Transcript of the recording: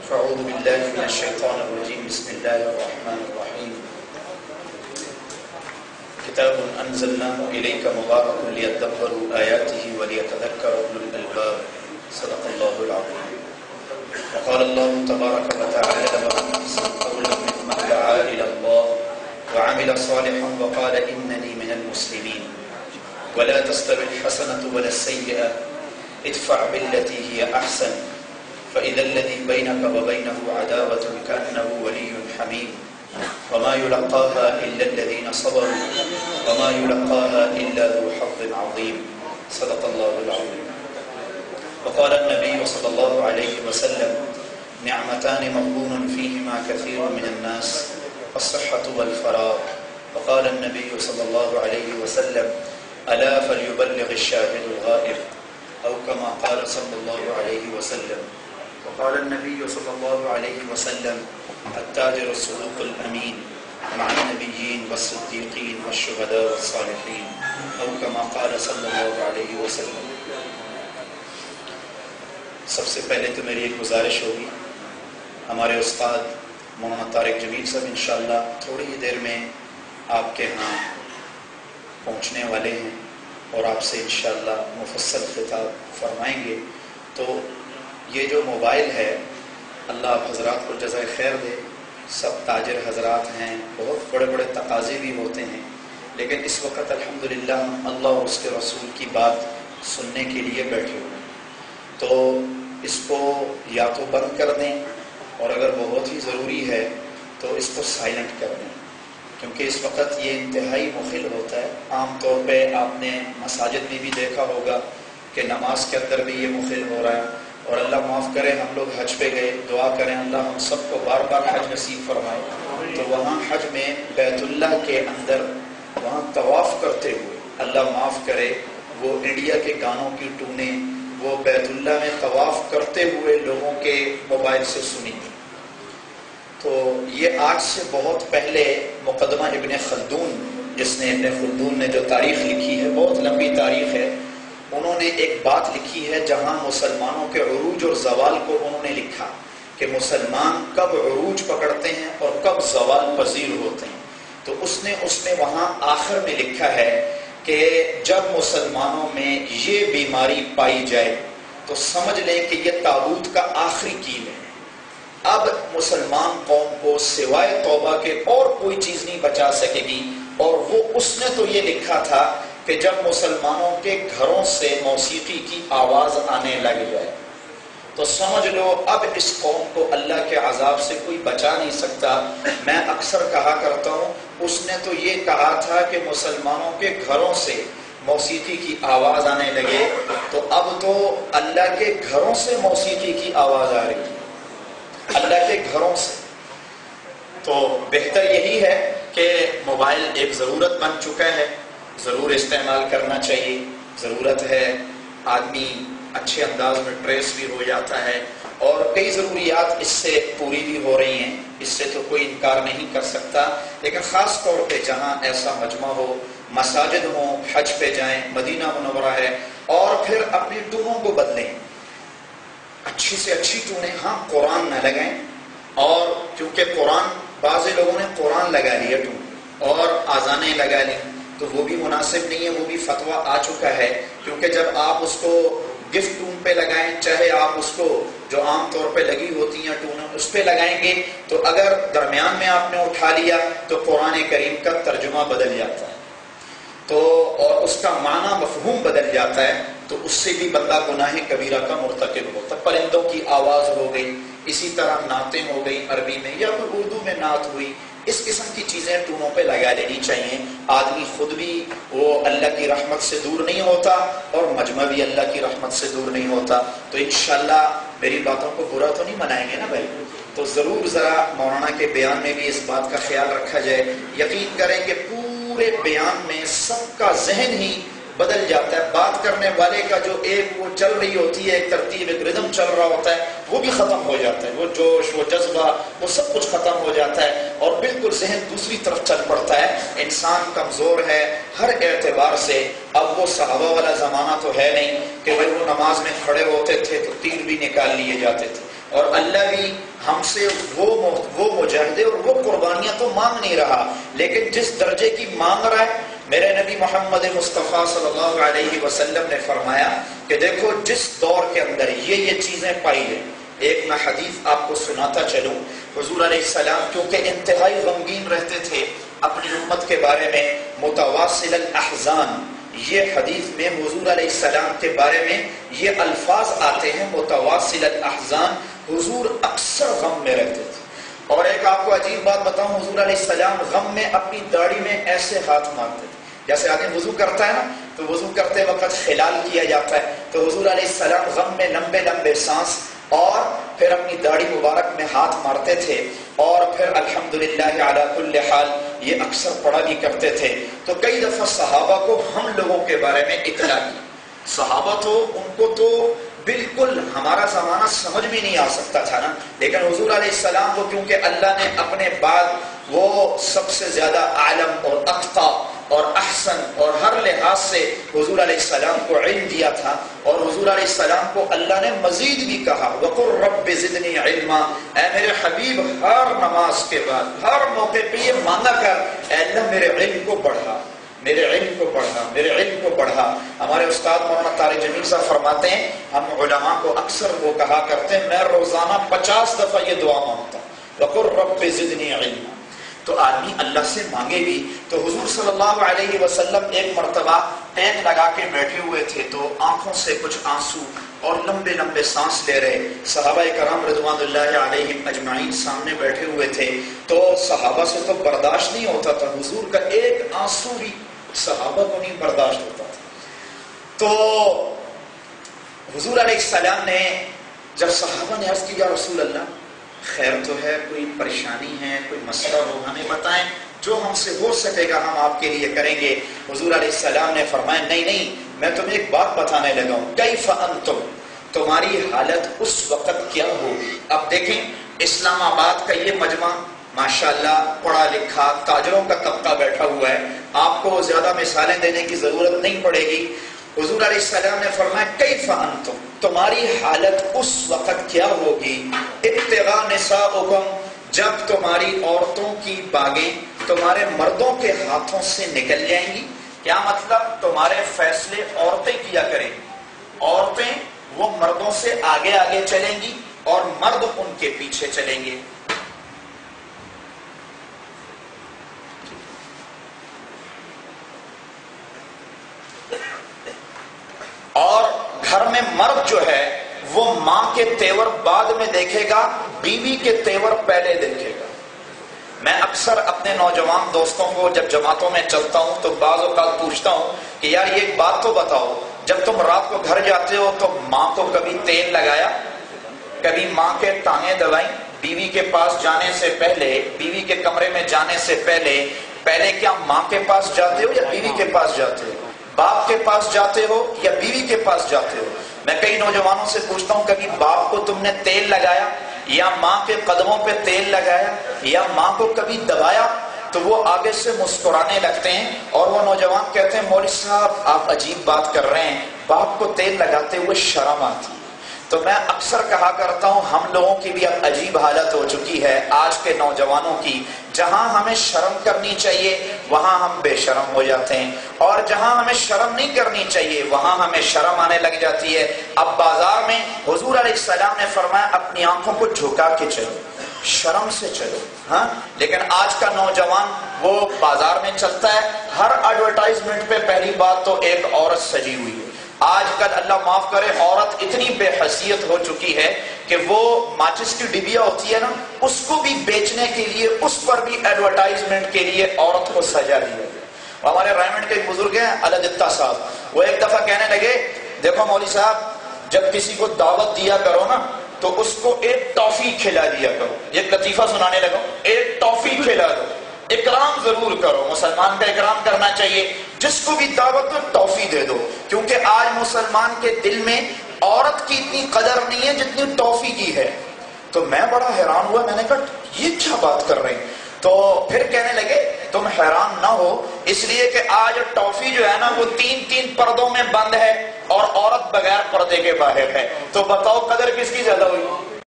فاعوذ باللہ من الشیطان الرجیم بسم اللہ الرحمن الرحیم کتاب انزلناه الیک مبارک لیدبروا آیاته ولیتذکر اولو الالباب صدق اللہ العظیم. وقال اللہ تبارک وتعالی ومن احسن قولا ممن دعا الی اللہ وعمل صالحا وقال اننی من المسلمین ولا تستوی الحسنة ولا السیئة ادفع بالتي هي احسن فإذا الذي بينك وبينه عداوة كأنه ولي حميم وما يلقاها إلا الذين صبروا وما يلقاها إلا ذو حظ عظيم صدق الله العظيم. وقال النبي صلى الله عليه وسلم نعمتان مغبون فيهما كثير من الناس الصحة والفراغ. وقال النبي صلى الله عليه وسلم ألا فليبلغ الشاهد الغائب أو كما قال صلى الله عليه وسلم. وقال النبي صلى الله عليه وسلم التاجر الصدوق الأمين مع النبيين والصديقين والشهداء والصالحين أو كما قال صلى الله عليه وسلم. سب سے پہلے تو میری ایک گزارش ہوگی، ہمارے استاد مولانا طارق جمیل صاحب انشاءاللہ تھوڑی ہی دیر میں آپ کے ہاں پہنچنے والے ہیں اور آپ سے انشاءاللہ مفصل خطاب فرمائیں گے. تو یہ جو موبائل ہے اللہ آپ حضرات کو جزائے خیر دے. سب تاجر حضرات ہیں، بہت بڑے بڑے تقاضے بھی ہوتے ہیں، لیکن اس وقت الحمدللہ ہم اللہ اور اس کے رسول کی بات سننے کے لیے بیٹھے ہوئے ہیں. تو اس کو یا تو بند کر دیں اور اگر بہت ہی ضروری ہے تو اس کو سائلنٹ کر دیں، کیونکہ اس وقت یہ انتہائی مخل ہوتا ہے. عام طور پہ آپ نے مساجد میں بھی دیکھا ہوگا کہ نماز کے اندر بھی یہ مخل ہو رہا ہے. اور اللہ معاف کرے، ہم لوگ حج پہ گئے، دعا کریں اللہ ہم سب کو بار بار حج نصیب فرمائے. تو وہاں حج میں بیت اللہ کے اندر وہاں طواف کرتے ہوئے اللہ معاف کرے وہ انڈیا کے گانوں کی ٹونیں وہ بیت اللہ میں طواف کرتے ہوئے لوگوں کے موبائل سے سنی تھی. تو یہ آج سے بہت پہلے مقدمہ ابن خلدون، جس نے ابن خلدون نے جو تاریخ لکھی ہے، بہت لمبی تاریخ ہے، انہوں نے ایک بات لکھی ہے جہاں مسلمانوں کے عروج اور زوال کو انہوں نے لکھا کہ مسلمان کب عروج پکڑتے ہیں اور کب زوال پذیر ہوتے ہیں. تو اس نے وہاں آخر میں لکھا ہے کہ جب مسلمانوں میں یہ بیماری پائی جائے تو سمجھ لیں کہ یہ تابوت کا آخری کیل ہے. اب مسلمان قوم کو سوائے توبہ کے اور کوئی چیز نہیں بچا سکے گی. اور وہ اس نے تو یہ لکھا تھا کہ جب مسلمانوں کے گھروں سے موسیقی کی آواز آنے لگ جائے تو سمجھ لو اب اس قوم کو اللہ کے عذاب سے کوئی بچا نہیں سکتا. میں اکثر کہا کرتا ہوں، اس نے تو یہ کہا تھا کہ مسلمانوں کے گھروں سے موسیقی کی آواز آنے لگے، تو اب تو اللہ کے گھروں سے موسیقی کی آواز آ رہی ہے، اللہ کے گھروں سے. تو بہتر یہی ہے کہ موبائل ایک ضرورت بن چکا ہے، ضرور استعمال کرنا چاہیے. ضرورت ہے، آدمی اچھے انداز میں ٹریس بھی ہو جاتا ہے اور کئی ضروریات اس سے پوری بھی ہو رہی ہیں، اس سے تو کوئی انکار نہیں کر سکتا. لیکن خاص طور پہ جہاں ایسا مجمع ہو، مساجد ہوں، حج پہ جائیں، مدینہ منورہ ہے، اور پھر اپنی ٹونوں کو بدلیں، اچھی سے اچھی ٹونیں. ہاں قرآن نہ لگائیں، اور کیونکہ قرآن بعض لوگوں نے قرآن لگا لیا ٹون اور آذانیں لگا لی، تو وہ بھی مناسب نہیں ہے. وہ بھی فتویٰ آ چکا ہے، کیونکہ جب آپ اس کو گفٹ ٹون پہ لگائیں، چاہے آپ اس کو جو عام طور پہ لگی ہوتی ہیں ٹون اس پہ لگائیں گے، تو اگر درمیان میں آپ نے اٹھا لیا تو قرآن کریم کا ترجمہ بدل جاتا ہے، تو اور اس کا معنی مفہوم بدل جاتا ہے، تو اس سے بھی بندہ گناہ کبیرہ کا مرتکب ہوتا ہے. پرندوں کی آواز ہو گئی، اسی طرح نعتیں ہو گئی عربی میں یا پھر اردو میں نعت ہوئی، اس قسم کی چیزیں ٹونوں پہ لگا لینی چاہیے. آدمی خود بھی وہ اللہ کی رحمت سے دور نہیں ہوتا اور مجمع بھی اللہ کی رحمت سے دور نہیں ہوتا. تو انشاءاللہ میری باتوں کو برا تو نہیں منائیں گے نا بھائی؟ تو ضرور ذرا مولانا کے بیان میں بھی اس بات کا خیال رکھا جائے. یقین کریں کہ پورے بیان میں سب کا ذہن ہی بدل جاتا ہے. بات کرنے والے کا جو ایک وہ چل رہی ہوتی ہے، ایک ترتیب، ایک ردم چل رہا ہوتا ہے، وہ بھی ختم ہو جاتا ہے. وہ جوش، وہ جذبہ، وہ سب کچھ ختم ہو جاتا ہے اور بالکل ذہن دوسری طرف چل پڑتا ہے. انسان کمزور ہے ہر اعتبار سے. اب وہ صحابہ والا زمانہ تو ہے نہیں کہ بھائی وہ نماز میں کھڑے ہوتے تھے تو تیر بھی نکال لیے جاتے تھے، اور اللہ بھی ہم سے وہ مجاہدے اور وہ قربانیاں تو مانگ نہیں رہا، لیکن جس درجے کی مانگ رہا ہے، میرے نبی محمد مصطفیٰ صلی اللہ علیہ وسلم نے فرمایا کہ دیکھو جس دور کے اندر یہ چیزیں پائی ہیں، ایک میں حدیث آپ کو سناتا چلوں۔ حضور علیہ السلام کیونکہ انتہائی غمگین رہتے تھے اپنی امت کے بارے میں، متواصل الاحزان، یہ حدیث میں حضور علیہ السلام کے بارے میں یہ الفاظ آتے ہیں، متواصل الاحزان، حضور اکثر غم میں رہتے تھے۔ اور ایک آپ کو عجیب بات بتاؤں، حضور علیہ السلام غم میں اپنی داڑھی میں ایسے ہاتھ مارتے تھے، جیسے آدمی وضو کرتا ہے نا تو وضو کرتے وقت خلال کیا جاتا ہے، تو حضور علیہ السلام غم میں لمبے لمبے سانس اور پھر اپنی داڑھی مبارک میں ہاتھ مارتے تھے، اور پھر الحمدللہ علی کل حال یہ اکثر پڑھا بھی کرتے تھے۔ تو کئی دفعہ صحابہ کو ہم لوگوں کے بارے میں اطلاع کی، صحابہ تو ان کو تو بالکل ہمارا زمانہ سمجھ بھی نہیں آ سکتا تھا نا، لیکن حضور علیہ السلام کو کیونکہ اللہ نے اپنے بعد وہ سب سے زیادہ عالم اور اتقی اور احسن اور ہر لحاظ سے حضور علیہ السلام کو علم دیا تھا، اور حضور علیہ السلام کو اللہ نے مزید بھی کہا وَقُلْ رَبِّ زِدْنِي عِلْمًا، اے میرے حبیب ہر نماز کے بعد ہر موقع پہ یہ مانگا کر، اے اللہ میرے علم کو بڑھا، میرے علم کو بڑھا، میرے علم کو بڑھا۔ ہمارے استاد مولانا طارق جمیل صاحب فرماتے ہیں، ہم علماء کو اکثر وہ کہا کرتے ہیں میں روزانہ 50 دفعہ یہ دعا مانگتا ہوں وَقُلْ رَبِّ زِدْنِي عِلْمًا۔ تو آدمی اللہ سے مانگے بھی، تو حضور صلی اللہ علیہ وسلم ایک مرتبہ ٹیک لگا کے بیٹھے ہوئے تھے، تو آنکھوں سے کچھ آنسو اور لمبے لمبے سانس لے رہے، صحابہ کرام رضوان اللہ علیہم اجمعین سامنے بیٹھے ہوئے تھے، تو صحابہ سے تو برداشت نہیں ہوتا تھا، حضور کا ایک آنسو بھی صحابہ کو نہیں برداشت ہوتا تھا۔ تو حضور علیہ السلام نے جب صحابہ نے عرض کی یا رسول اللہ خیر تو ہے، کوئی پریشانی ہے، کوئی مسئلہ ہو ہمیں بتائیں، جو ہم سے ہو سکے گا ہم آپ کے لیے کریں گے۔ حضور علیہ السلام نے فرمایا نہیں میں تمہیں ایک بات بتانے لگا ہوں، کیف انتم، تمہاری حالت اس وقت کیا ہوگی۔ اب دیکھیں اسلام آباد کا یہ مجمع ماشاءاللہ پڑھا لکھا تاجروں کا طبقہ بیٹھا ہوا ہے، آپ کو زیادہ مثالیں دینے کی ضرورت نہیں پڑے گی۔ حضور علیہ السلام نے فرمایا کیف انتم، تمہاری حالت اس وقت کیا ہوگی، ابتغاء نساؤکم، جب تمہاری عورتوں کی باغیں تمہارے مردوں کے ہاتھوں سے نکل جائیں گی۔ کیا مطلب؟ تمہارے فیصلے عورتیں کیا کریں گی، عورتیں وہ مردوں سے آگے آگے چلیں گی اور مرد ان کے پیچھے چلیں گے۔ اور گھر میں مرد جو ہے وہ ماں کے تیور بعد میں دیکھے گا، بیوی کے تیور پہلے دیکھے گا۔ میں اکثر اپنے نوجوان دوستوں کو جب جماعتوں میں چلتا ہوں تو بعض اوقات پوچھتا ہوں کہ یار یہ ایک بات تو بتاؤ، جب تم رات کو گھر جاتے ہو تو ماں کو کبھی تیل لگایا، کبھی ماں کے ٹانگیں دبائیں، بیوی کے پاس جانے سے پہلے، بیوی کے کمرے میں جانے سے پہلے کیا ماں کے پاس جاتے ہو یا بیوی کے پاس جاتے ہو؟ باپ کے پاس جاتے ہو یا بیوی کے پاس جاتے ہو؟ میں کئی نوجوانوں سے پوچھتا ہوں کبھی باپ کو تم نے تیل لگایا یا ماں کے قدموں پہ تیل لگایا یا ماں کو کبھی دبایا؟ تو وہ آگے سے مسکرانے لگتے ہیں اور وہ نوجوان کہتے ہیں مولوی صاحب آپ عجیب بات کر رہے ہیں، باپ کو تیل لگاتے ہوئے شرم آتی ہے۔ تو میں اکثر کہا کرتا ہوں ہم لوگوں کی بھی اب عجیب حالت ہو چکی ہے آج کے نوجوانوں کی، جہاں ہمیں شرم کرنی چاہیے وہاں ہم بے شرم ہو جاتے ہیں، اور جہاں ہمیں شرم نہیں کرنی چاہیے وہاں ہمیں شرم آنے لگ جاتی ہے۔ اب بازار میں حضور علیہ السلام نے فرمایا اپنی آنکھوں کو جھکا کے چلو، شرم سے چلو، ہاں۔ لیکن آج کا نوجوان وہ بازار میں چلتا ہے، ہر ایڈورٹائزمنٹ پہ پہلی بات تو ایک عورت سجی ہوئی ہے۔ آج کل اللہ معاف کرے عورت اتنی بے حیثیت ہو چکی ہے کہ وہ ماچس کی ڈبیا ہوتی ہے نا، اس کو بھی بیچنے کے لیے، اس پر بھی ایڈورٹائزمنٹ کے لیے عورت کو سجا دیا گیا۔ ہمارے رائمنڈ کے ایک بزرگ ہیں الدتہ صاحب، وہ ایک دفعہ کہنے لگے دیکھو مولوی صاحب جب کسی کو دعوت دیا کرو نا تو اس کو ایک ٹافی کھلا دیا کرو۔ ایک لطیفہ سنانے لگا، ایک ٹافی کھلا دو، اکرام ضرور کرو، مسلمان کا اکرام کرنا چاہیے، جس کو بھی دعوت دو ٹافی دے دو، کیونکہ آج مسلمان کے دل میں عورت کی اتنی قدر نہیں ہے جتنی ٹافی کی ہے۔ تو میں بڑا حیران ہوا، میں نے کہا یہ کیا بات کر رہے ہیں؟ تو پھر کہنے لگے تم حیران نہ ہو، اس لیے کہ آج ٹافی جو ہے نا وہ 3 پردوں میں بند ہے اور عورت بغیر پردے کے باہر ہے، تو بتاؤ قدر کس کی زیادہ ہوئی؟